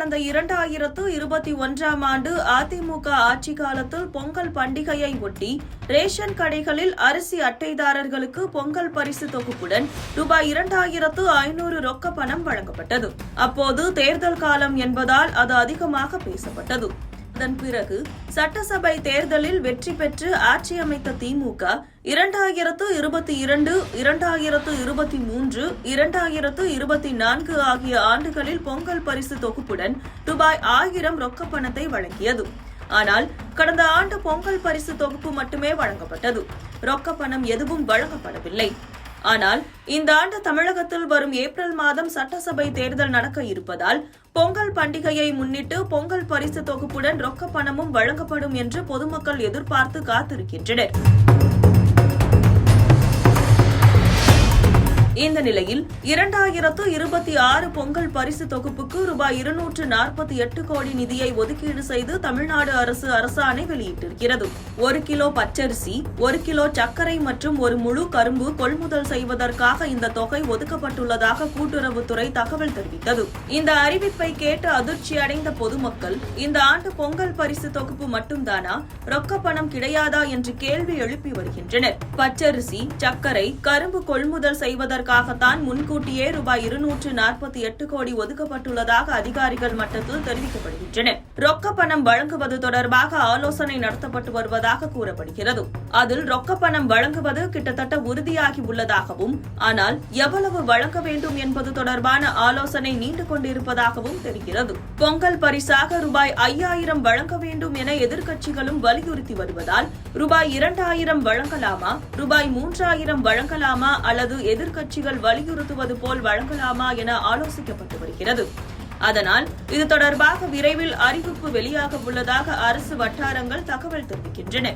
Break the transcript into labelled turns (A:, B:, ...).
A: கடந்த 2021ஆம் ஆண்டு அதிமுக ஆட்சி காலத்தில் பொங்கல் பண்டிகையை ஒட்டி ரேஷன் கடைகளில் அரிசி அட்டைதாரர்களுக்கு பொங்கல் பரிசு தொகுப்புடன் ரூபாய் 2500 ரொக்க பணம் வழங்கப்பட்டது. அப்போது தேர்தல் காலம் என்பதால் அது அதிகமாக பேசப்பட்டது. அதன் பிறகு சட்டசபை தேர்தலில் வெற்றி பெற்று ஆட்சி அமைத்த திமுக 2022, 2023, 2024 ஆகிய ஆண்டுகளில் பொங்கல் பரிசு தொகுப்புடன் ரூபாய் 1000 ரொக்க பணத்தை வழங்கியது. ஆனால் கடந்த ஆண்டு பொங்கல் பரிசு தொகுப்பு மட்டுமே வழங்கப்பட்டது. ரொக்க பணம் எதுவும் வழங்கப்படவில்லை. ஆனால் இந்த ஆண்டு தமிழகத்தில் வரும் ஏப்ரல் மாதம் சட்டசபை தேர்தல் நடக்க இருப்பதால் பொங்கல் பண்டிகையை முன்னிட்டு பொங்கல் பரிசு தொகுப்புடன் ரொக்க பணமும் வழங்கப்படும் என்று பொதுமக்கள் எதிர்பார்த்து காத்திருக்கின்றனர். இந்த நிலையில் 2026 பொங்கல் பரிசு தொகுப்புக்கு ரூபாய் 248 கோடி நிதியை ஒதுக்கீடு செய்து தமிழ்நாடு அரசு அரசாணை வெளியிட்டிருக்கிறது. 1 கிலோ பச்சரிசி, 1 கிலோ சர்க்கரை மற்றும் ஒரு முழு கரும்பு கொள்முதல் செய்வதற்காக இந்த தொகை ஒதுக்கப்பட்டுள்ளதாக கூட்டுறவுத்துறை தகவல் தெரிவித்தது. இந்த அறிவிப்பை கேட்டு அதிர்ச்சி அடைந்த பொதுமக்கள் இந்த ஆண்டு பொங்கல் பரிசு தொகுப்பு மட்டும்தானா, ரொக்க பணம் கிடையாதா என்று கேள்வி எழுப்பி வருகின்றனர். பச்சரிசி, சர்க்கரை, கரும்பு கொள்முதல் செய்வதற்கு முன்கூட்டியே ரூபாய் 248 கோடி ஒதுக்கப்பட்டுள்ளதாக அதிகாரிகள் மட்டத்தில் தெரிவிக்கப்படுகின்றனர். ரொக்க பணம் வழங்குவது தொடர்பாக ஆலோசனை நடத்தப்பட்டு வருவதாக கூறப்படுகிறது. அதில் ரொக்க பணம் வழங்குவது கிட்டத்தட்ட உறுதியாகி உள்ளதாகவும், ஆனால் எவ்வளவு வழங்க வேண்டும் என்பது தொடர்பான ஆலோசனை நீண்டு கொண்டிருப்பதாகவும் தெரிகிறது. பொங்கல் பரிசாக ரூபாய் 5000 வழங்க வேண்டும் என எதிர்க்கட்சிகளும் வலியுறுத்தி வருவதால் ரூபாய் 2000 வழங்கலாமா, ரூபாய் 3000 வழங்கலாமா அல்லது எதிர்க்கட்சிகள் வலியுறுத்துவது போல் வழங்கலாமா என ஆலோசிக்கப்பட்டு வருகிறது. அதனால் இது தொடர்பாக விரைவில் அறிவிப்பு வெளியாக உள்ளதாக அரசு வட்டாரங்கள் தகவல் தெரிவிக்கின்றன.